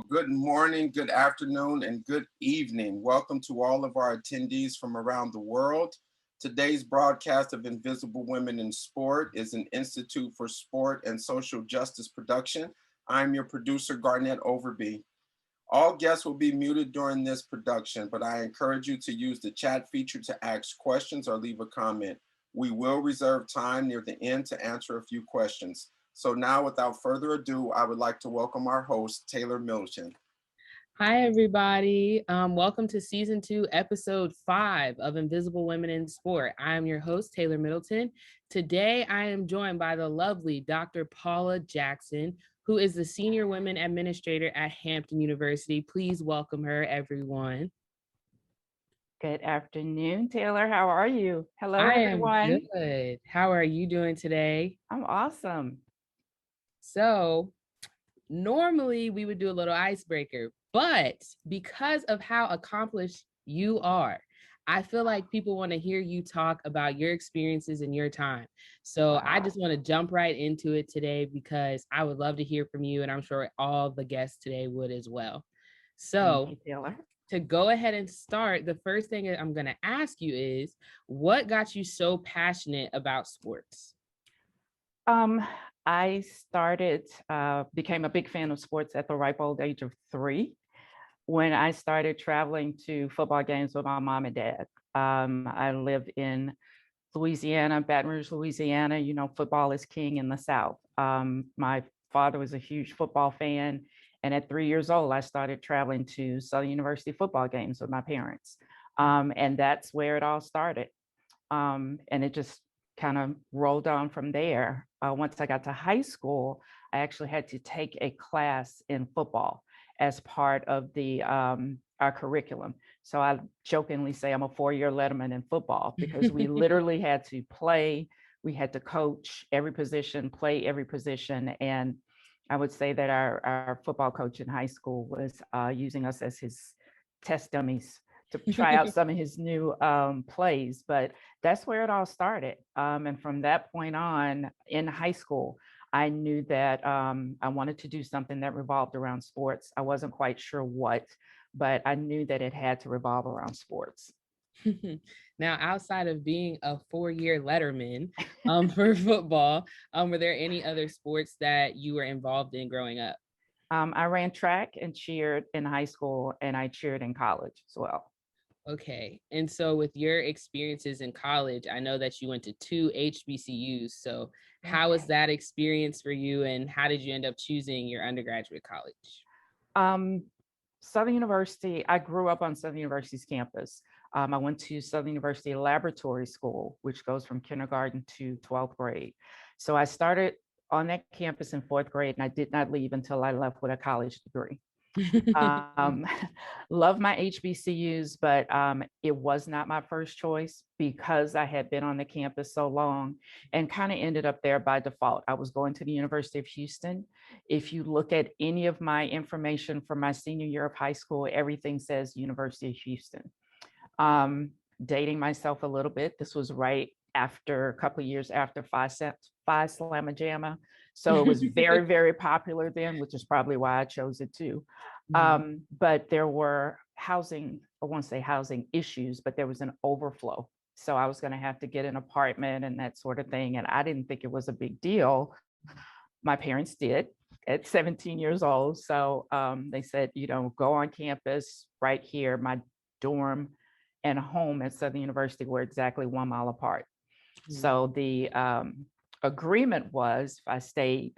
Good morning, good afternoon, and good evening. Welcome to all of our attendees from around the world. Today's broadcast of Invisible Women in Sport is an Institute for Sport and Social Justice production. I'm your producer, Garnett Overby. All guests will be muted during this production, but I encourage you to use the chat feature to ask questions or leave a comment. We will reserve time near the end to answer a few questions. So now, without further ado, I would like to welcome our host, Taylor Middleton. Hi, everybody. Welcome to Season 2, Episode 5 of Invisible Women in Sport. I am your host, Taylor Middleton. Today, I am joined by the lovely Dr. Paula Jackson, who is the Senior Women Administrator at Hampton University. Please welcome her, everyone. Good afternoon, Taylor. How are you? Hello, everyone. I am good. How are you doing today? I'm awesome. So, normally we would do a little icebreaker, but because of how accomplished you are, I feel like people want to hear you talk about your experiences in your time. So I just want to jump right into it today because I would love to hear from you, and I'm sure all the guests today would as well. So Thank you, Taylor. To go ahead and start, the first thing that I'm going to ask you is, what got you so passionate about sports? I became a big fan of sports at the ripe old age of 3 when I started traveling to football games with my mom and dad. I live in Louisiana, Baton Rouge, Louisiana. You know, football is king in the South. My father was a huge football fan. And at 3 years old, I started traveling to Southern University football games with my parents. And that's where it all started. And it just kind of rolled on from there. Once I got to high school, I actually had to take a class in football as part of our curriculum. So I jokingly say I'm a 4-year letterman in football because we literally had to play, we had to coach every position, play every position. And I would say that our football coach in high school was using us as his test dummies to try out some of his new plays, but that's where it all started. And from that point on in high school, I knew that I wanted to do something that revolved around sports. I wasn't quite sure what, but I knew that it had to revolve around sports. Now, outside of being a 4-year letterman for football, were there any other sports that you were involved in growing up? I ran track and cheered in high school, and I cheered in college as well. Okay. And so with your experiences in college, I know that you went to 2 HBCUs. So how was that experience for you, and how did you end up choosing your undergraduate college? Southern University, I grew up on Southern University's campus. I went to Southern University Laboratory School, which goes from kindergarten to 12th grade. So I started on that campus in 4th grade, and I did not leave until I left with a college degree. Love my HBCUs, but it was not my first choice because I had been on the campus so long and kind of ended up there by default. I was going to the University of Houston. If you look at any of my information from my senior year of high school, everything says University of Houston. Dating myself a little bit, this was right after a couple of years after Phi Slamma Jamma. So it was very, very popular then, which is probably why I chose it too. But there were I won't say housing issues, but there was an overflow. So I was going to have to get an apartment and that sort of thing. And I didn't think it was a big deal. My parents did at 17 years old. So they said, go on campus right here. My dorm and home at Southern University were exactly 1 mile apart. So the agreement was if I stayed,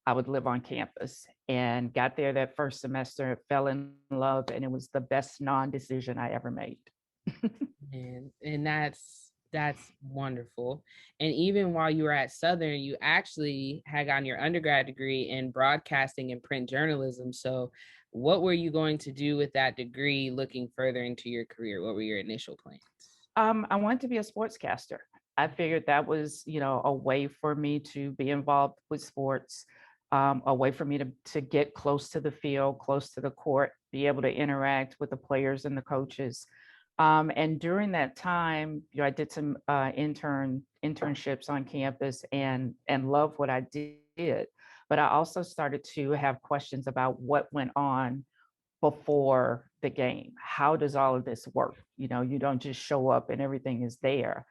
I would live on campus, and got there that first semester, fell in love, and it was the best non-decision I ever made. And that's wonderful. And even while you were at Southern, you actually had gotten your undergrad degree in broadcasting and print journalism. So what were you going to do with that degree looking further into your career? What were your initial plans? I wanted to be a sportscaster. I figured that was, a way for me to be involved with sports, a way for me to get close to the field, close to the court, be able to interact with the players and the coaches. And during that time, I did some internships on campus and love what I did. But I also started to have questions about what went on before the game. How does all of this work? You know, you don't just show up and everything is there.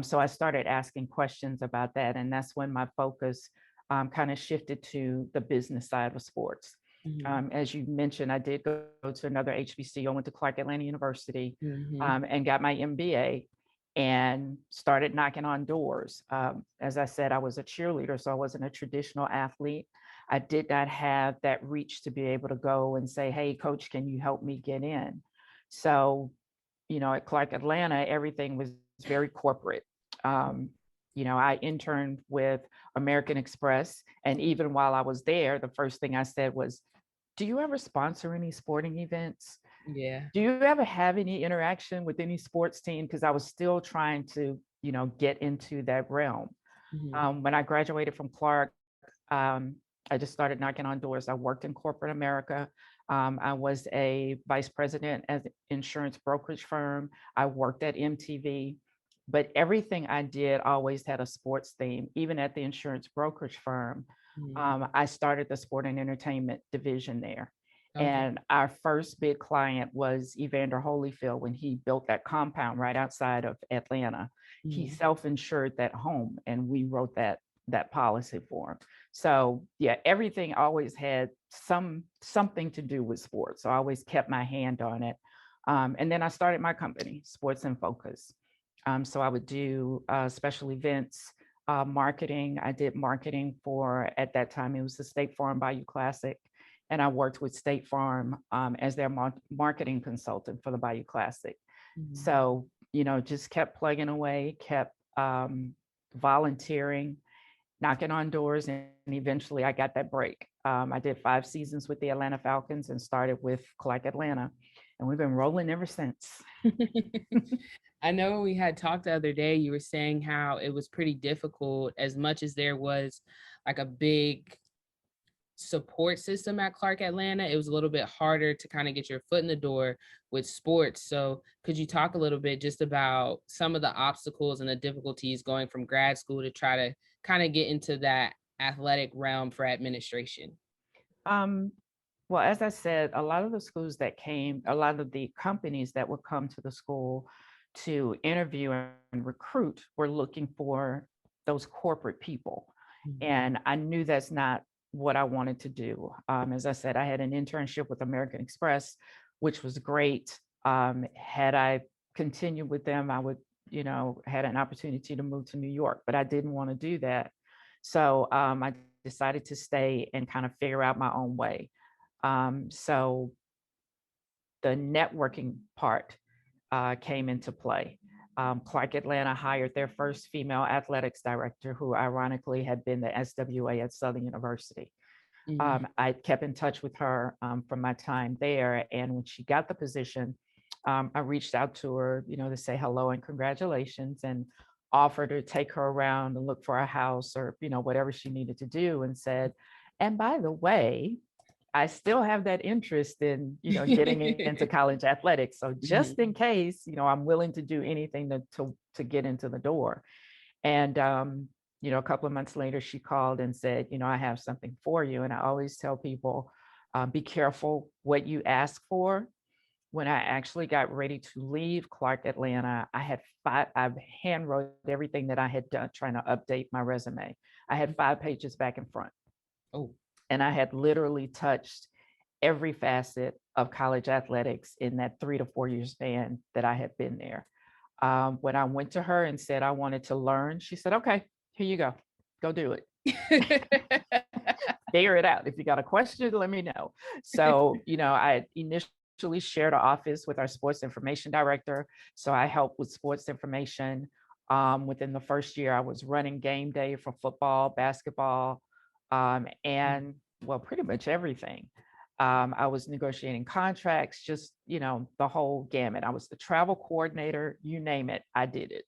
So I started asking questions about that. And that's when my focus kind of shifted to the business side of sports. Mhm. As you mentioned, I did go to another HBCU. I went to Clark Atlanta University Mhm. and got my MBA and started knocking on doors. As I said, I was a cheerleader, so I wasn't a traditional athlete. I did not have that reach to be able to go and say, hey, coach, can you help me get in? So, you know, at Clark Atlanta, everything was very corporate. Um, you know, I interned with American Express. And even while I was there, the first thing I said was, do you ever sponsor any sporting events? Yeah. Do you ever have any interaction with any sports team? Because I was still trying to, you know, get into that realm. Mhm. When I graduated from Clark, um, I just started knocking on doors. I worked in corporate America. I was a vice president at an insurance brokerage firm. I worked at MTV, but everything I did always had a sports theme. Even at the insurance brokerage firm, Mhm. I started the sport and entertainment division there. Okay. And our first big client was Evander Holyfield when he built that compound right outside of Atlanta. He Mhm. self-insured that home, and we wrote that policy for him. So yeah, everything always had something to do with sports. So I always kept my hand on it. And then I started my company, Sports in Focus. So I would do special events, marketing. I did marketing for, at that time, it was the State Farm Bayou Classic. And I worked with State Farm as their marketing consultant for the Bayou Classic. Mhm. So, you know, just kept plugging away, kept volunteering, knocking on doors, and eventually I got that break. I did 5 seasons with the Atlanta Falcons and started with Clark Atlanta, and we've been rolling ever since. I know when we had talked the other day, you were saying how it was pretty difficult, as much as there was like a big support system at Clark Atlanta, it was a little bit harder to kind of get your foot in the door with sports. So could you talk a little bit just about some of the obstacles and the difficulties going from grad school to try to kind of get into that athletic realm for administration? Um, well, as I said, a lot of the schools that came, a lot of the companies that would come to the school to interview and recruit were looking for those corporate people. Mhm. And I knew that's not what I wanted to do. As I said, I had an internship with American Express, which was great. Had I continued with them, I would, you know, had an opportunity to move to New York, but I didn't want to do that. So I decided to stay and kind of figure out my own way. So the networking part came into play. Clark Atlanta hired their first female athletics director, who ironically had been the SWA at Southern University. Mhm. I kept in touch with her from my time there. And when she got the position, I reached out to her, you know, to say hello and congratulations, and offered to take her around and look for a house or, you know, whatever she needed to do, and said, and by the way, I still have that interest in, you know, getting into college athletics. So just Mhm. in case, you know, I'm willing to do anything to get into the door. And you know, a couple of months later, she called and said, you know, I have something for you. And I always tell people, be careful what you ask for. When I actually got ready to leave Clark Atlanta, I hand wrote everything that I had done, trying to update my resume. I had 5 pages back and front, Oh. and I had literally touched every facet of college athletics in that 3 to 4 year span that I had been there. When I went to her and said I wanted to learn, she said, okay, here you go do it. Figure it out. If you got a question, let me know. So, you know, I initially shared an office with our sports information director. So I helped with sports information. Within the first year, I was running game day for football, basketball, and well, pretty much everything. I was negotiating contracts, just, you know, the whole gamut. I was the travel coordinator, you name it, I did it.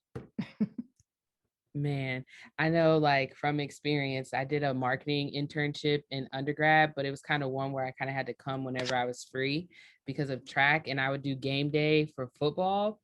Man, I know, like, from experience, I did a marketing internship in undergrad, but it was kind of one where I kind of had to come whenever I was free because of track, and I would do game day for football.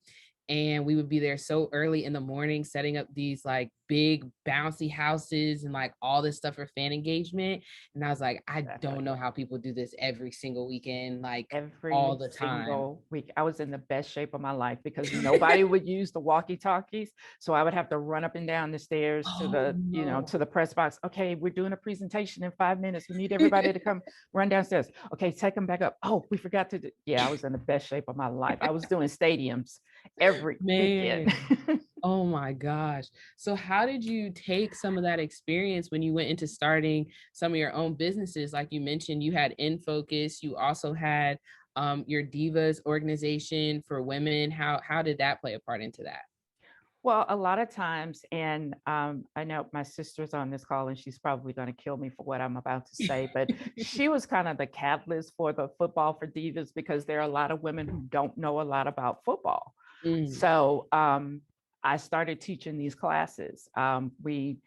and we would be there so early in the morning setting up these like big bouncy houses and like all this stuff for fan engagement. And I was like, I don't know how people do this every single weekend, like all Every the time. single week. I was in the best shape of my life because nobody would use the walkie-talkies. So I would have to run up and down the stairs to the, to the press box. Okay, we're doing a presentation in 5 minutes. We need everybody to come run downstairs. Okay, take them back up. Oh, we forgot to do. Yeah, I was in the best shape of my life. I was doing stadiums every weekend. Oh my gosh. So how did you take some of that experience when you went into starting some of your own businesses? Like you mentioned, you had In Focus, you also had your Divas organization for women. How did that play a part into that? Well, a lot of times, and I know my sister's on this call and she's probably going to kill me for what I'm about to say, but she was kind of the catalyst for the Football for Divas because there are a lot of women who don't know a lot about football. So I started teaching these classes. We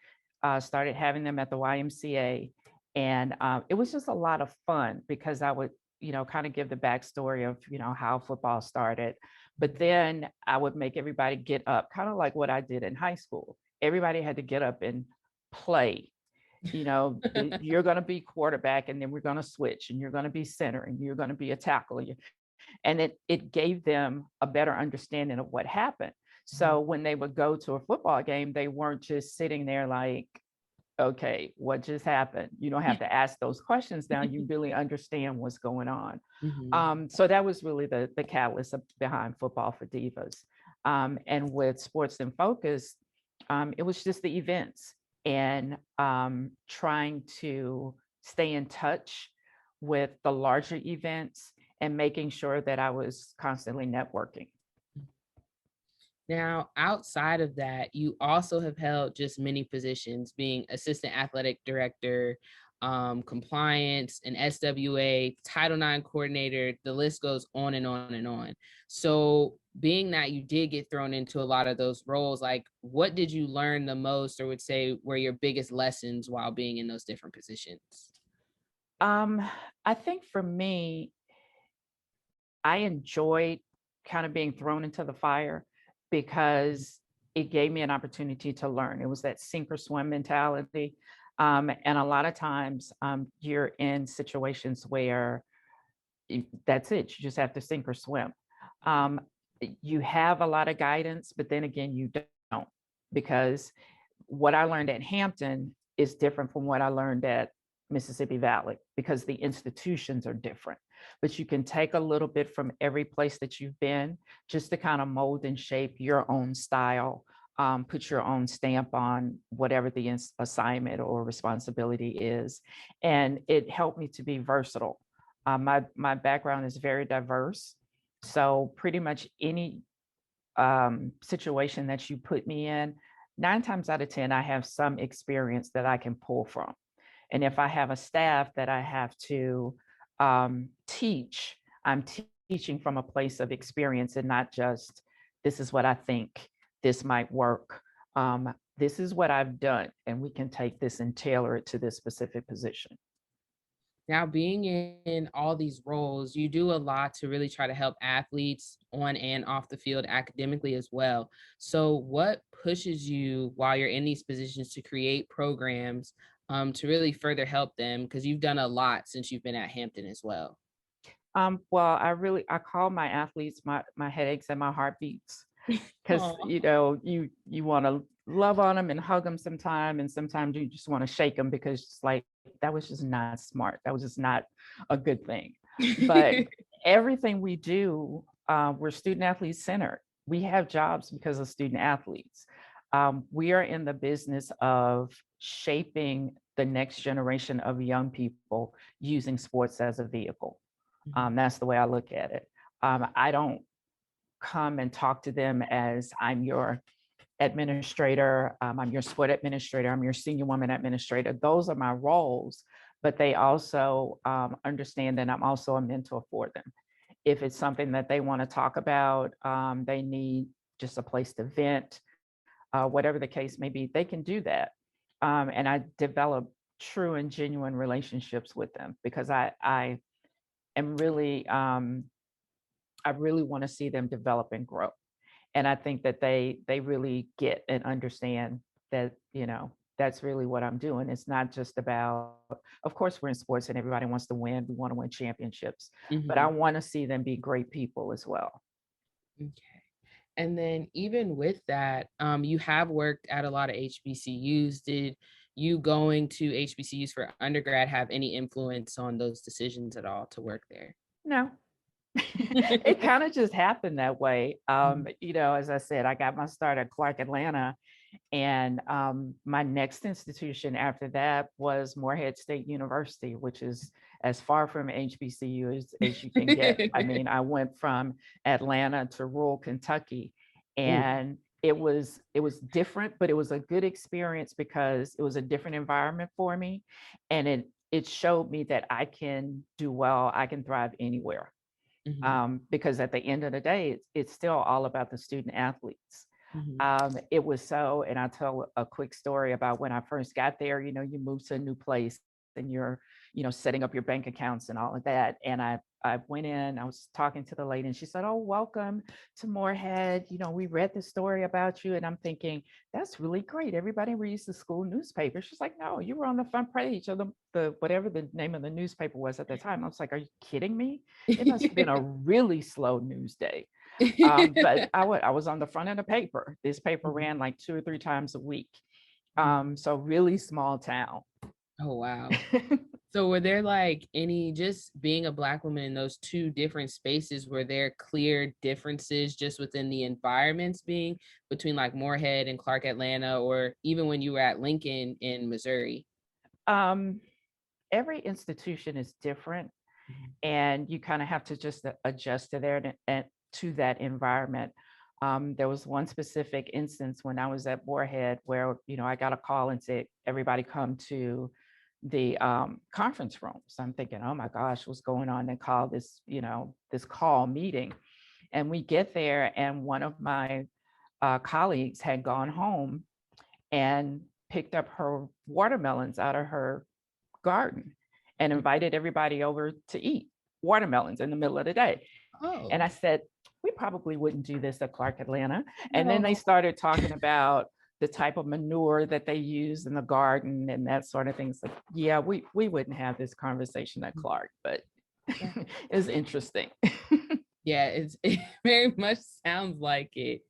started having them at the YMCA, and it was just a lot of fun because I would, kind of give the backstory of, how football started. But then I would make everybody get up, kind of like what I did in high school. Everybody had to get up and play. You're going to be quarterback, and then we're going to switch, and you're going to be center, and you're going to be a tackle. And it gave them a better understanding of what happened. So when they would go to a football game, they weren't just sitting there like, okay, what just happened? You don't have to ask those questions now. You really understand what's going on. So that was really the catalyst behind Football for Divas. And with Sports in Focus, it was just the events and trying to stay in touch with the larger events and making sure that I was constantly networking. Now, outside of that, you also have held just many positions, being assistant athletic director, compliance, an SWA, Title IX coordinator. The list goes on and on and on. So being that you did get thrown into a lot of those roles, like what did you learn the most, or would say were your biggest lessons while being in those different positions? I think for me, I enjoyed kind of being thrown into the fire because it gave me an opportunity to learn. It was that sink or swim mentality. And a lot of times you're in situations where that's it. You just have to sink or swim. You have a lot of guidance, but then again, you don't, because what I learned at Hampton is different from what I learned at Mississippi Valley because the institutions are different. But you can take a little bit from every place that you've been just to kind of mold and shape your own style, put your own stamp on whatever the assignment or responsibility is. And it helped me to be versatile. My background is very diverse. So pretty much any situation that you put me in, 9 times out of 10, I have some experience that I can pull from. And if I have a staff that I have to teach, I'm teaching from a place of experience and not just, this is what I think, this might work. This is what I've done, and we can take this and tailor it to this specific position. Now, being in all these roles, you do a lot to really try to help athletes on and off the field academically as well. So what pushes you while you're in these positions to create programs to really further help them? Because you've done a lot since you've been at Hampton as well. Well, I call my athletes my headaches and my heartbeats, because you want to love on them and hug them sometime, and sometimes you just want to shake them because it's like, that was just not smart. That was just not a good thing. But everything we do, we're student athlete centered. We have jobs because of student athletes. We are in the business of shaping the next generation of young people using sports as a vehicle. That's the way I look at it. I don't come and talk to them as I'm your administrator, I'm your sport administrator, I'm your senior woman administrator. Those are my roles, but they also understand that I'm also a mentor for them. If it's something that they want to talk about, they need just a place to vent, whatever the case may be, they can do that. And I develop true and genuine relationships with them because I am really, I really want to see them develop and grow. And I think that they really get and understand that, that's really what I'm doing. It's not just about, of course, we're in sports and everybody wants to win. We want to win championships, but I Mhm. want to see them be great people as well. Okay. And then even with that, you have worked at a lot of HBCUs. Did you going to HBCUs for undergrad have any influence on those decisions at all to work there? No, it kind of just happened that way. Mhm. As I said, I got my start at Clark Atlanta, and my next institution after that was Morehead State University, which is as far from HBCU as you can get. I mean, I went from Atlanta to rural Kentucky, Ooh. and it was different, but it was a good experience because it was a different environment for me, and it showed me that I can do well, I can thrive anywhere. Mhm. Because at the end of the day, it's still all about the student athletes. Mhm. It was so, and I'll tell a quick story about when I first got there. You move to a new place and you're, setting up your bank accounts and all of that. And I went in, I was talking to the lady and she said, "Oh, welcome to Morehead. We read the story about you." And I'm thinking, that's really great. Everybody reads the school newspaper. She's like, "No, you were on the front page of the whatever the name of the newspaper was at the time." I was like, "Are you kidding me? It must have been a really slow news day." But I was on the front of the paper. This paper Mhm. ran like 2 or 3 times a week. Mhm. So really small town. Oh, wow. So were there like any, just being a Black woman in those two different spaces, were there clear differences just within the environments being between like Moorhead and Clark Atlanta, or even when you were at Lincoln in Missouri? um, every institution is different, Mhm. and you kind of have to just adjust to there and to that environment. There was one specific instance when I was at Moorhead where I got a call and said, "Everybody come to the conference room." So I'm thinking, "Oh my gosh, what's going on?" They call this call meeting, and we get there, and one of my colleagues had gone home and picked up her watermelons out of her garden and invited everybody over to eat watermelons in the middle of the day. And Oh, I said, "We probably wouldn't do this at Clark Atlanta." And then they no. started talking about the type of manure that they use in the garden and that sort of thing. So yeah, we wouldn't have this conversation at Clark, but Yeah. it's interesting. Yeah, it very much sounds like it.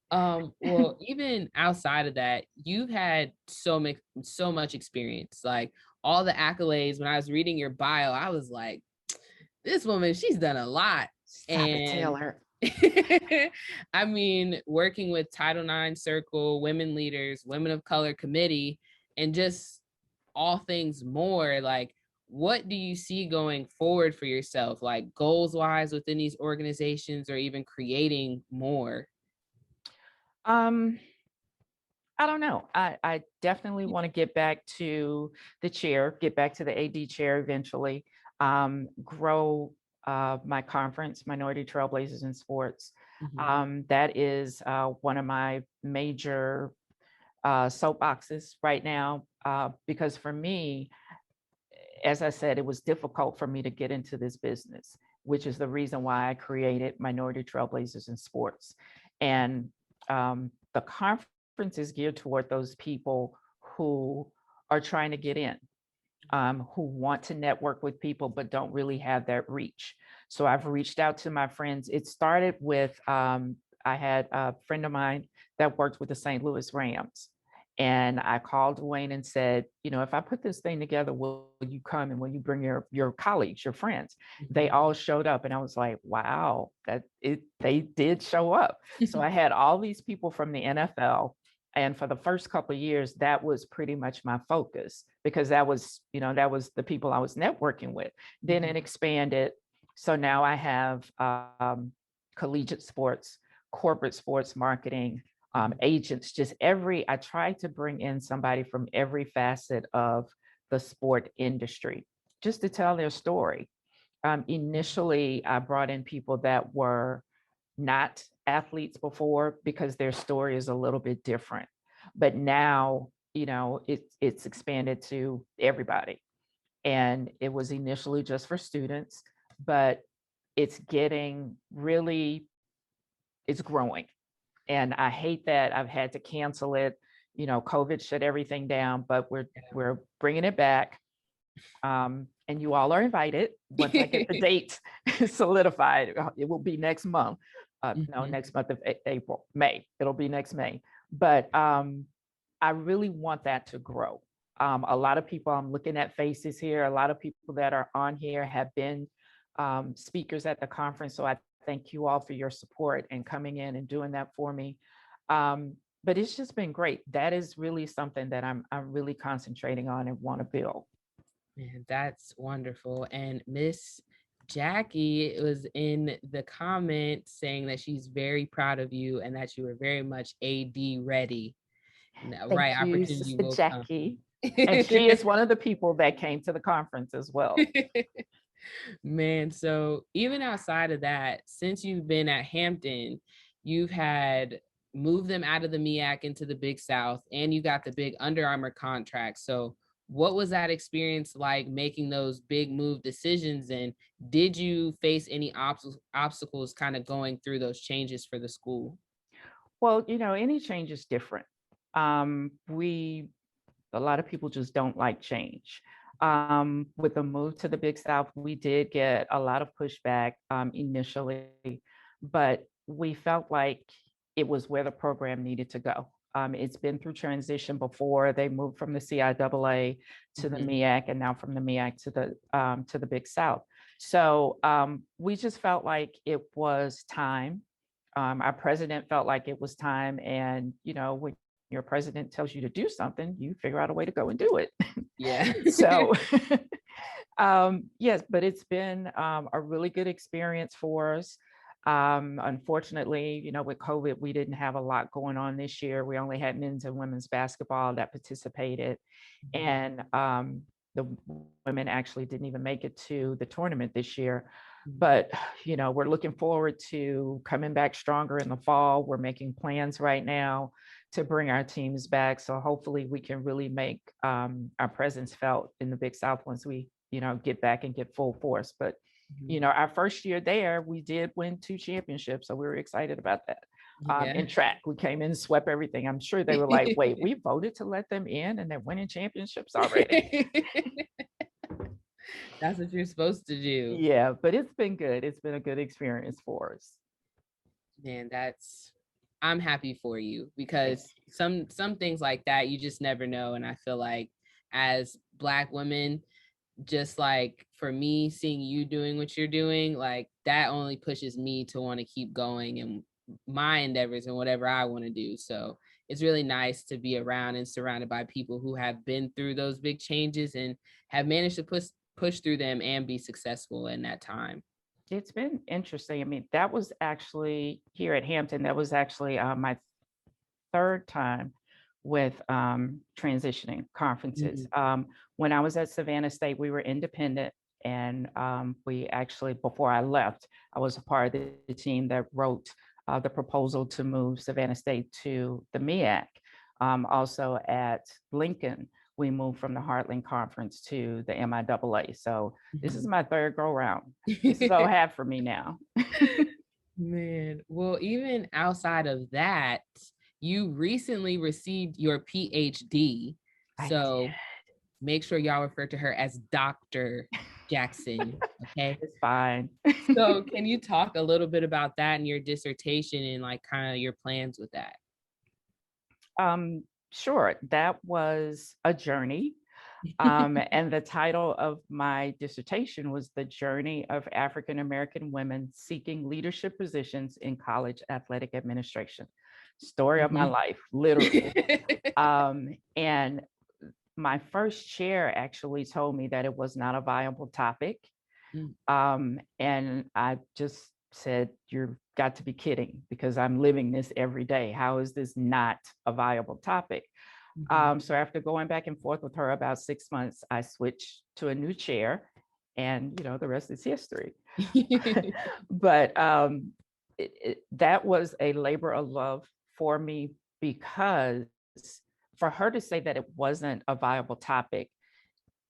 Well, even outside of that, you've had so much experience, like all the accolades. When I was reading your bio, I was like, this woman, she's done a lot. Stop it, And Taylor. I mean, working with Title IX Circle, Women Leaders, Women of Color Committee, and just all things more, like, what do you see going forward for yourself, like goals wise within these organizations, or even creating more? Um, I don't know. I definitely want to get back to the chair, get back to the AD chair eventually, grow my conference, Minority Trailblazers in Sports. Mhm. That is one of my major soapboxes right now, because for me, as I said, it was difficult for me to get into this business, which is the reason why I created Minority Trailblazers in Sports. And the conference is geared toward those people who are trying to get in, who want to network with people, but don't really have that reach. So I've reached out to my friends. It started with, I had a friend of mine that worked with the St. Louis Rams. And I called Dwayne and said, "If I put this thing together, will you come and will you bring your colleagues, your friends?" They Mhm. all showed up, and I was like, "Wow, they did show up." So I had all these people from the NFL, and for the first couple of years, that was pretty much my focus because that was the people I was networking with. Then it expanded. So now I have collegiate sports, corporate sports marketing, agents, I try to bring in somebody from every facet of the sport industry just to tell their story. Initially, I brought in people that were not athletes before because their story is a little bit different. But now, it's expanded to everybody. And it was initially just for students, but it's getting really, it's growing. And I hate that I've had to cancel it. You know, COVID shut everything down, but we're bringing it back. And you all are invited. Once I get the date solidified, it will be next month. No, next month of May. It'll be next May. But I really want that to grow. A lot of people, I'm looking at faces here, a lot of people that are on here have been speakers at the conference. So I thank you all for your support and coming in and doing that for me. But it's just been great. That is really something that I'm really concentrating on and want to build. Man, that's wonderful. And Miss Jackie was in the comment saying that she's very proud of you and that you were very much AD ready. And the right Thank you, opportunity Sister will Jackie. come. And she is one of the people that came to the conference as well. Man, so even outside of that, since you've been at Hampton, you've had moved them out of the MEAC into the Big South, and you got the big Under Armour contract. So what was that experience like making those big move decisions? And did you face any obstacles kind of going through those changes for the school? Well, you know, any change is different. A lot of people just don't like change. With the move to the Big South, we did get a lot of pushback initially, but we felt like it was where the program needed to go. It's been through transition before. They moved from the CIAA to the MEAC, and now from the MEAC to the Big South. So we just felt like it was time. Our president felt like it was time, and you know, when your president tells you to do something, you figure out a way to go and do it. Yeah. So yes, but it's been a really good experience for us. Unfortunately, you know, with COVID, we didn't have a lot going on this year. We only had men's and women's basketball that participated. And the women actually didn't even make it to the tournament this year. But, you know, we're looking forward to coming back stronger in the fall. We're making plans right now to bring our teams back. So hopefully we can really make our presence felt in the Big South once we, you know, get back and get full force. But, you know, our first year there, we did win 2 championships. So we were excited about that. In track, we came in and swept everything. I'm sure they were like, wait, we voted to let them in and they're winning championships already. That's what you're supposed to do. Yeah, but it's been good. It's been a good experience for us. Man, I'm happy for you, because some things like that you just never know. And I feel like as Black women, just like for me, seeing you doing what you're doing, like that only pushes me to want to keep going in my endeavors and whatever I want to do. So it's really nice to be around and surrounded by people who have been through those big changes and have managed to push through them and be successful in that time. It's been interesting. I mean, that was actually here at Hampton, that was actually my 3rd time with transitioning conferences. When I was at Savannah State, we were independent. And we actually, before I left, I was a part of the team that wrote the proposal to move Savannah State to the MEAC. Also at Lincoln, we moved from the Heartland Conference to the MIAA. So this is my 3rd go round. This is all I have for me now. Man, well, even outside of that, you recently received your PhD. So make sure y'all refer to her as Dr. Jackson. Okay. It's fine. So can you talk a little bit about that and your dissertation and like kind of your plans with that? Sure. That was a journey. And the title of my dissertation was The Journey of African American Women Seeking Leadership Positions in College Athletic Administration. Story of my life, literally. And my first chair actually told me that it was not a viable topic. And I just said, you've got to be kidding, because I'm living this every day. How is this not a viable topic? So after going back and forth with her about 6 months, I switched to a new chair, and you know, the rest is history. But that was a labor of love for me, because for her to say that it wasn't a viable topic,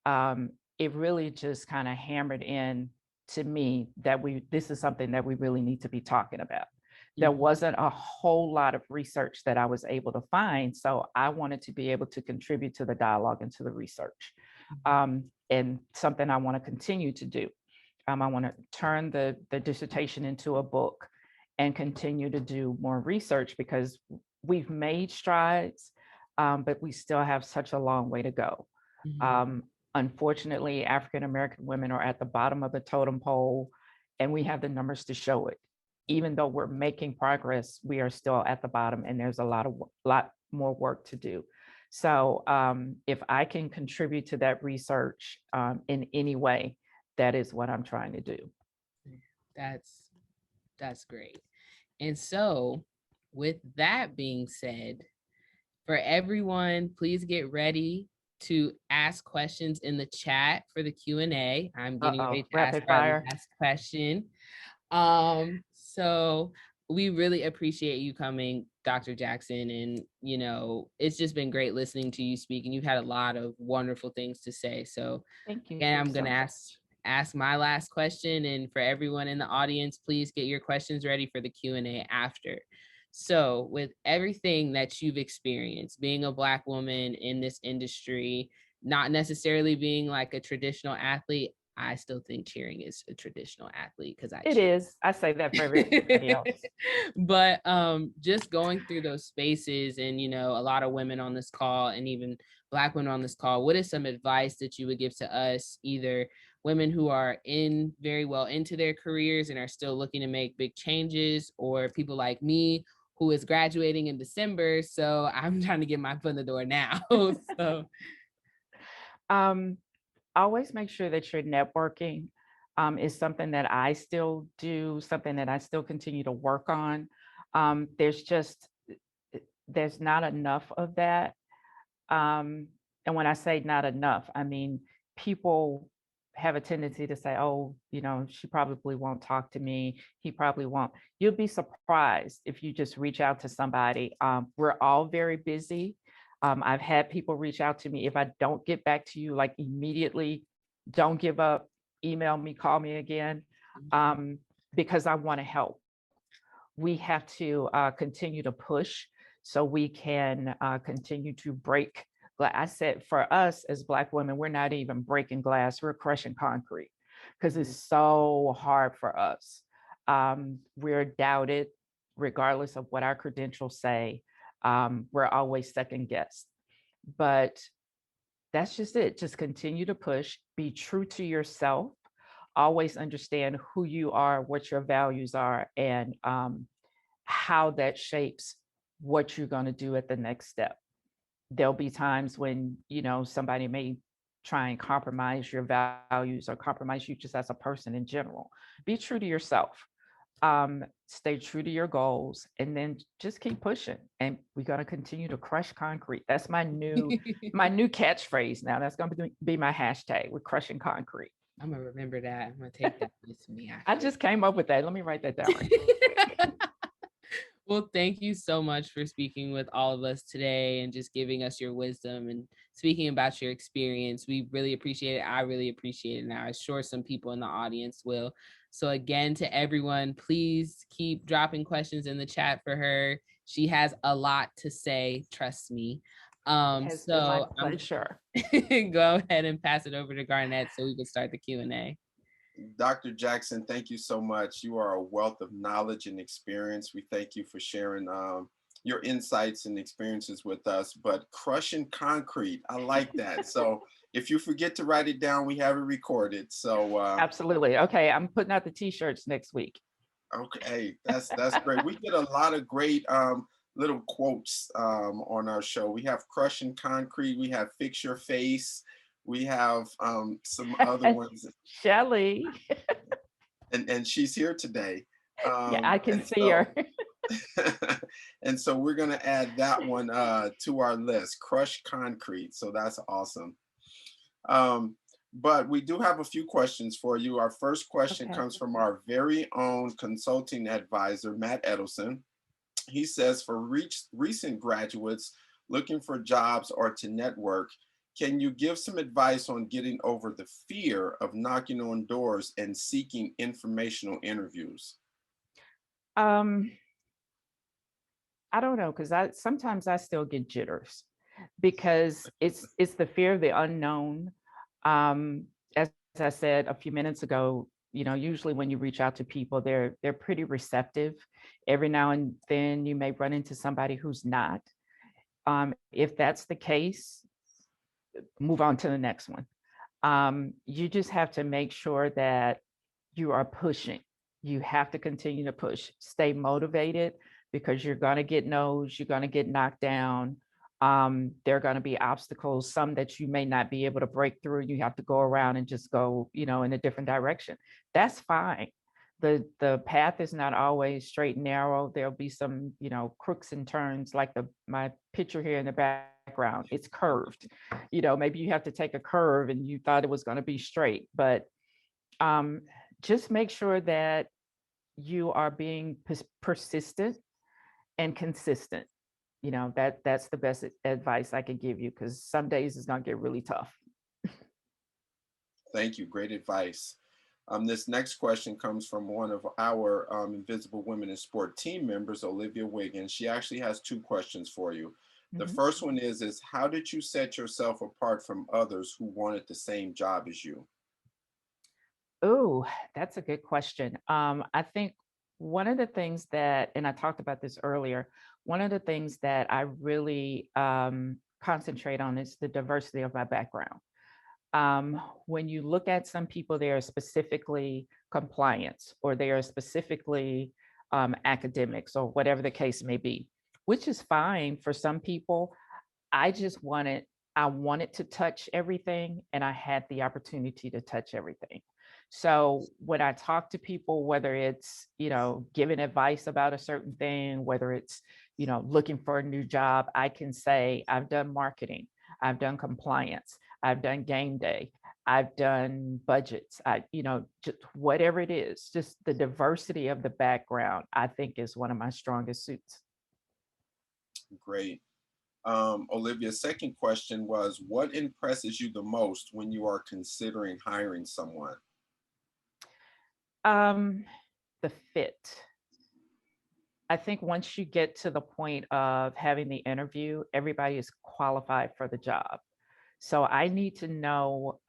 it really just kind of hammered in to me that this is something that we really need to be talking about. There Mhm. wasn't a whole lot of research that I was able to find. So I wanted to be able to contribute to the dialogue and to the research. And something I want to continue to do. I want to turn the dissertation into a book and continue to do more research because we've made strides, but we still have such a long way to go. Mhm. Unfortunately, African American women are at the bottom of the totem pole, and we have the numbers to show it. Even though we're making progress, we are still at the bottom, and there's a lot more work to do. So, if I can contribute to that research in any way, that is what I'm trying to do. That's that's great. And so, with that being said, for everyone, please get ready to ask questions in the chat for the Q&A. I'm getting ready to ask Rapid our fire. last question. So we really appreciate you coming, Dr. Jackson. And, you know, it's just been great listening to you speak, and you've had a lot of wonderful things to say. So Thank you. again, I'm so going to much. ask my last question. And for everyone in the audience, please get your questions ready for the Q&A after. So with everything that you've experienced, being a Black woman in this industry, not necessarily being like a traditional athlete, I still think cheering is a traditional athlete because It is. I say that for everybody else. But just going through those spaces, and you know, a lot of women on this call and even Black women on this call, what is some advice that you would give to us, either women who are in very well into their careers and are still looking to make big changes, or people like me who is graduating in December, so I'm trying to get my foot in the door now. So Always make sure that you're networking. Is something that I still do, something that I still continue to work on. There's not enough of that. And when I say not enough, I mean, people have a tendency to say, oh, you know, she probably won't talk to me. He probably won't. You'll be surprised if you just reach out to somebody. We're all very busy. I've had people reach out to me. If I don't get back to you like immediately, don't give up, email me, call me again, because I want to help. We have to continue to push so we can continue to break. I said, for us as Black women, we're not even breaking glass, we're crushing concrete because it's so hard for us. We're doubted regardless of what our credentials say. We're always second guessed. But that's just it. Just continue to push, be true to yourself, always understand who you are, what your values are, and how that shapes what you're going to do at the next step. There'll be times when, you know, somebody may try and compromise your values or compromise you just as a person in general. Be true to yourself. Stay true to your goals, and then just keep pushing. And we're going to continue to crush concrete. That's my new catchphrase now. That's going to be my hashtag. We're crushing concrete. I'm gonna remember that. I'm gonna take that with me. I just came up with that. Let me write that down. Right. Well, thank you so much for speaking with all of us today and just giving us your wisdom and speaking about your experience. We really appreciate it. I really appreciate it. And I'm sure some people in the audience will. So again, to everyone, please keep dropping questions in the chat for her. She has a lot to say, trust me. Has been my pleasure. Go ahead and pass it over to Garnett so we can start the Q&A. Dr. Jackson, thank you so much. You are a wealth of knowledge and experience. We thank you for sharing your insights and experiences with us. But crushing concrete, I like that. So if you forget to write it down, we have it recorded. So absolutely. Okay, I'm putting out the t-shirts next week. Okay, that's great. We get a lot of great little quotes on our show. We have crushing concrete. We have fix your face. We have some other ones. Shelly. And she's here today. Yeah, I can see her. And so we're going to add that one to our list, crush concrete. So that's awesome. But we do have a few questions for you. Our first question comes from our very own consulting advisor, Matt Edelson. He says, for recent graduates looking for jobs or to network, can you give some advice on getting over the fear of knocking on doors and seeking informational interviews? I don't know, because I sometimes I still get jitters because it's the fear of the unknown. As I said a few minutes ago, you know, usually when you reach out to people, they're pretty receptive. Every now and then you may run into somebody who's not. If that's the case, move on to the next one. You just have to make sure that you are pushing. You have to continue to push, stay motivated because you're going to get no's, you're going to get knocked down. There are going to be obstacles, some that you may not be able to break through. You have to go around and just go, you know, in a different direction. That's fine. The path is not always straight and narrow. There'll be some, you know, crooks and turns, like my picture here in the background. It's curved. You know, maybe you have to take a curve and you thought it was going to be straight, but just make sure that you are being persistent and consistent. You know, that's the best advice I can give you, because some days it's going to get really tough. Thank you. Great advice. This next question comes from one of our Invisible Women in Sport team members, Olivia Wiggins. She actually has two questions for you. The first one is how did you set yourself apart from others who wanted the same job as you? Oh, that's a good question. I think one of the things that, and I talked about this earlier, one of the things that I really concentrate on is the diversity of my background. When you look at some people, they are specifically compliance, or they are specifically academics, or whatever the case may be, which is fine for some people. I wanted to touch everything, and I had the opportunity to touch everything. So when I talk to people, whether it's, you know, giving advice about a certain thing, whether it's, you know, looking for a new job, I can say, I've done marketing, I've done compliance, I've done game day, I've done budgets, you know, just whatever it is, just the diversity of the background, I think is one of my strongest suits. Great. Olivia's second question was, what impresses you the most when you are considering hiring someone? Um, the fit. I think once you get to the point of having the interview, everybody is qualified for the job. So I need to know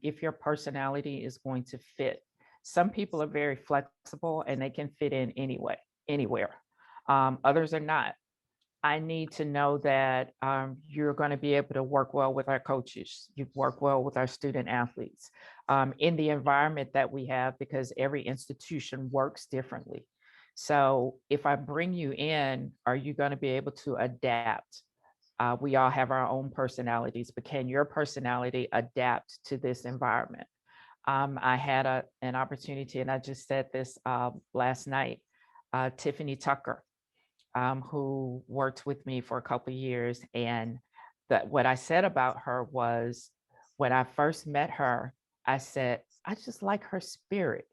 if your personality is going to fit. Some people are very flexible and they can fit in anywhere. Others are not. I need to know that you're going to be able to work well with our coaches. You work well with our student athletes in the environment that we have, because every institution works differently. So if I bring you in, are you going to be able to adapt? We all have our own personalities, but can your personality adapt to this environment? I had an opportunity, and I just said this last night, Tiffany Tucker, who worked with me for a couple of years. And that what I said about her was, when I first met her, I said, I just like her spirit.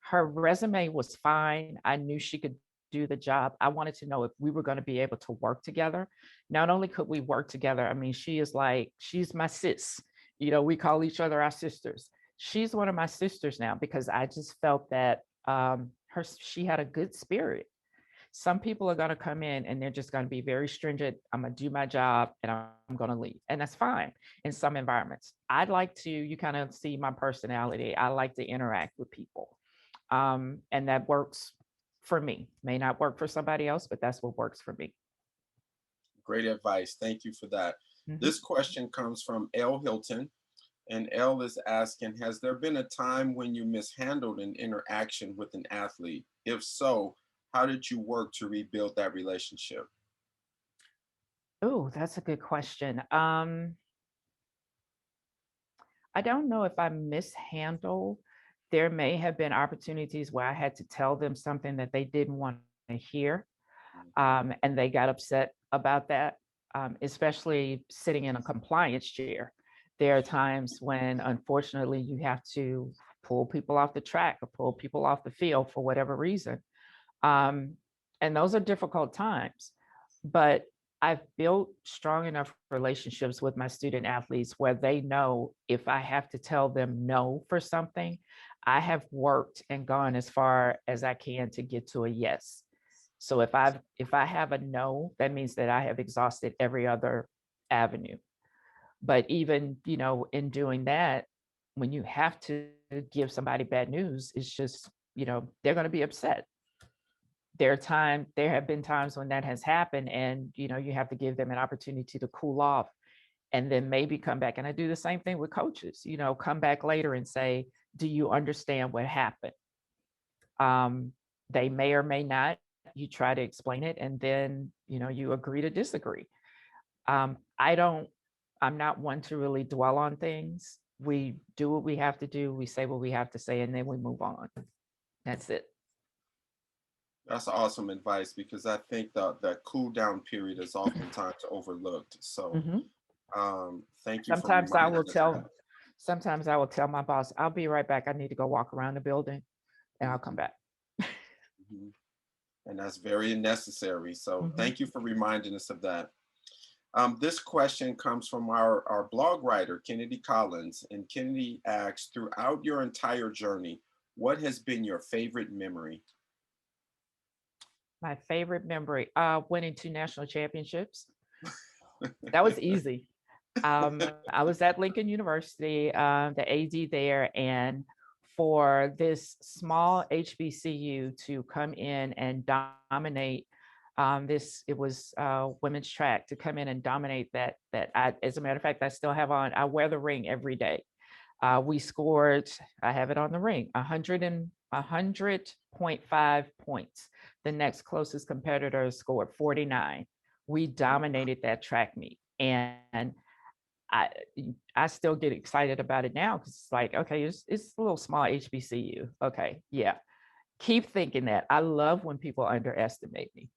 Her resume was fine. I knew she could do the job. I wanted to know if we were going to be able to work together. Not only could we work together, I mean, she's my sis. You know, we call each other our sisters. She's one of my sisters now, because I just felt that she had a good spirit. Some people are going to come in and they're just going to be very stringent. I'm going to do my job and I'm going to leave. And that's fine in some environments. I'd like to, you kind of see my personality. I like to interact with people. And that works for me. May not work for somebody else, but that's what works for me. Great advice. Thank you for that. Mhm. This question comes from L. Hilton. And L is asking, has there been a time when you mishandled an interaction with an athlete? If so, how did you work to rebuild that relationship? Oh, that's a good question. I don't know if I mishandle. There may have been opportunities where I had to tell them something that they didn't want to hear, and they got upset about that, especially sitting in a compliance chair. There are times when, unfortunately, you have to pull people off the track or pull people off the field for whatever reason. Um, and those are difficult times. But I've built strong enough relationships with my student athletes where they know if I have to tell them no for something, I have worked and gone as far as I can to get to a yes. So if I have a no, that means that I have exhausted every other avenue. But even, in doing that, when you have to give somebody bad news, it's just, they're going to be upset. There have been times when that has happened, and you have to give them an opportunity to cool off, and then maybe come back. And I do the same thing with coaches, come back later and say, do you understand what happened? They may or may not. You try to explain it, and then you agree to disagree. I'm not one to really dwell on things. We do what we have to do, we say what we have to say, and then we move on. That's it. That's awesome advice, because I think that cool down period is oftentimes overlooked. So thank you for reminding us of that. Sometimes I will tell my boss, I'll be right back. I need to go walk around the building, and I'll come back. Mhm. And that's very necessary. So thank you for reminding us of that. This question comes from our blog writer, Kennedy Collins. And Kennedy asks, throughout your entire journey, what has been your favorite memory? My favorite memory, winning 2 national championships. That was easy. I was at Lincoln University, the AD there, and for this small HBCU to come in and dominate it was women's track, to come in and dominate that as a matter of fact, I still have on, I wear the ring every day. We scored, I have it on the ring, 100.5 points. The next closest competitor scored 49. We dominated that track meet. And I still get excited about it now, because it's like, okay, it's a little small HBCU. Okay, yeah. Keep thinking that. I love when people underestimate me.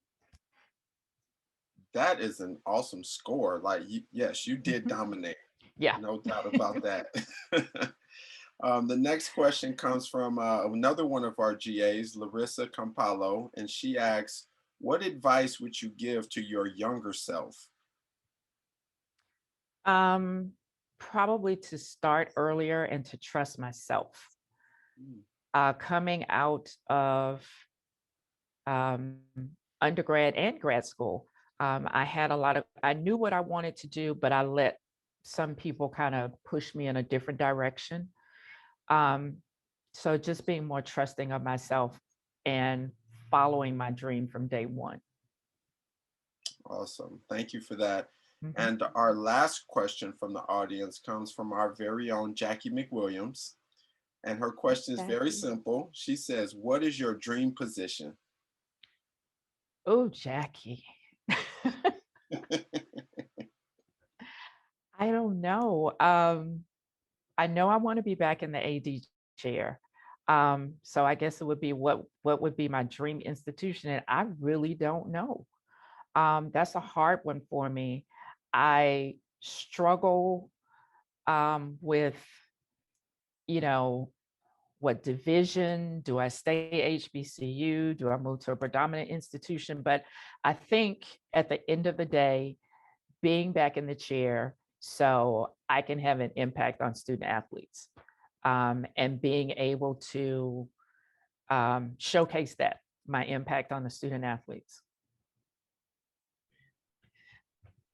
That is an awesome score. Like, yes, you did dominate. Yeah. No doubt about that. The next question comes from another one of our GAs, Larissa Campalo, and she asks, what advice would you give to your younger self? Probably to start earlier and to trust myself. Coming out of undergrad and grad school, I knew what I wanted to do, but I let some people kind of push me in a different direction. So just being more trusting of myself and following my dream from day one. Awesome. Thank you for that. And our last question from the audience comes from our very own Jackie McWilliams. And her question is very simple. She says, what is your dream position? Oh, Jackie. I don't know. I know I want to be back in the AD chair. So I guess it would be what would be my dream institution? And I really don't know. That's a hard one for me. I struggle with, what division? Do I stay HBCU? Do I move to a predominant institution? But I think at the end of the day, being back in the chair so I can have an impact on student athletes, and being able to showcase my impact on the student athletes.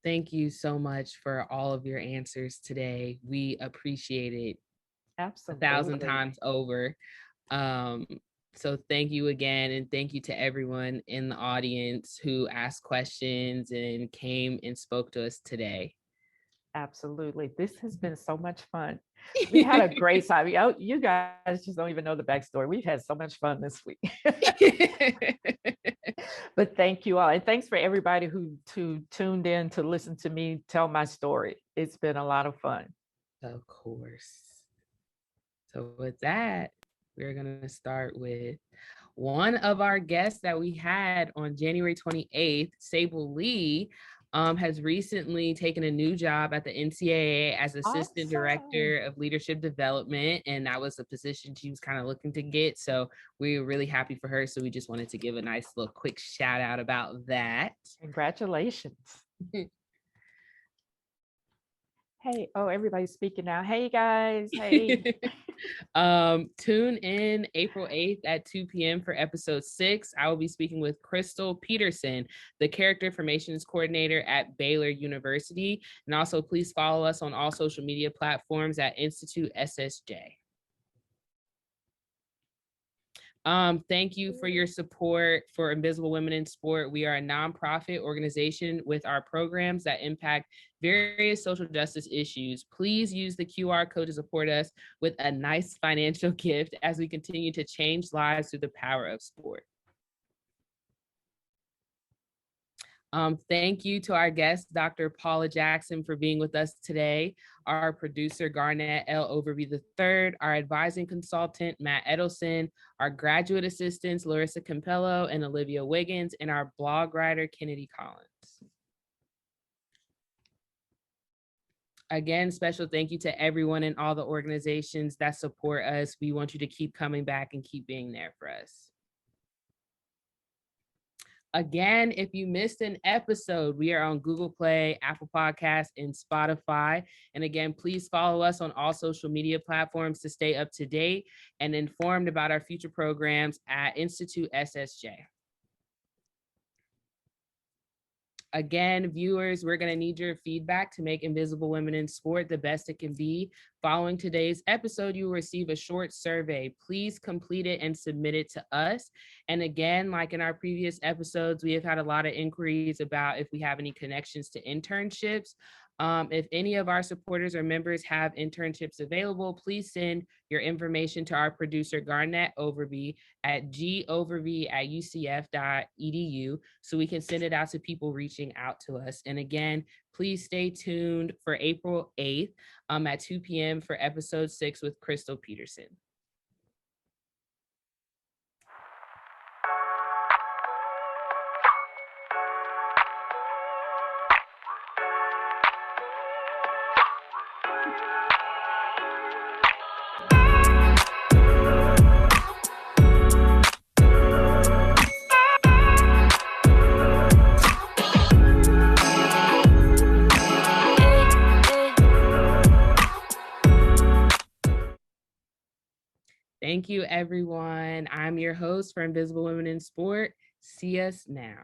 Thank you so much for all of your answers today. We appreciate it. Absolutely. 1,000 times over. So thank you again, and thank you to everyone in the audience who asked questions and came and spoke to us today. Absolutely. This has been so much fun. We had a great time. You guys just don't even know the backstory. We've had so much fun this week. But thank you all. And thanks for everybody who tuned in to listen to me tell my story. It's been a lot of fun. Of course. So with that, we're going to start with one of our guests that we had on January 28th, Sable Lee, has recently taken a new job at the NCAA as Assistant Director of Leadership Development. And that was a position she was kind of looking to get. So we were really happy for her. So we just wanted to give a nice little quick shout out about that. Congratulations. Hey, oh, everybody's speaking now. Hey guys, hey. Tune in April 8th at 2 p.m. for episode 6. I will be speaking with Crystal Peterson, the character formations coordinator at Baylor University. And also please follow us on all social media platforms at Institute SSJ. Thank you for your support for Invisible Women in Sport. We are a nonprofit organization with our programs that impact various social justice issues. Please use the QR code to support us with a nice financial gift as we continue to change lives through the power of sport. Thank you to our guest, Dr. Paula Jackson, for being with us today, our producer, Garnett L. Overby III, our advising consultant, Matt Edelson, our graduate assistants, Larissa Campello and Olivia Wiggins, and our blog writer, Kennedy Collins. Again, special thank you to everyone in all the organizations that support us. We want you to keep coming back and keep being there for us. Again, if you missed an episode, we are on Google Play, Apple Podcasts, and Spotify. And again, please follow us on all social media platforms to stay up to date and informed about our future programs at Institute SSJ. Again, viewers, we're going to need your feedback to make Invisible Women in Sport the best it can be. Following today's episode, you will receive a short survey. Please complete it and submit it to us. And again, like in our previous episodes, we have had a lot of inquiries about if we have any connections to internships. If any of our supporters or members have internships available, please send your information to our producer, Garnett Overby, at goverby@ucf.edu so we can send it out to people reaching out to us. And again, please stay tuned for April 8th at 2 p.m. for episode 6 with Crystal Peterson. Thank you, everyone. I'm your host for Invisible Women in Sport. See us now.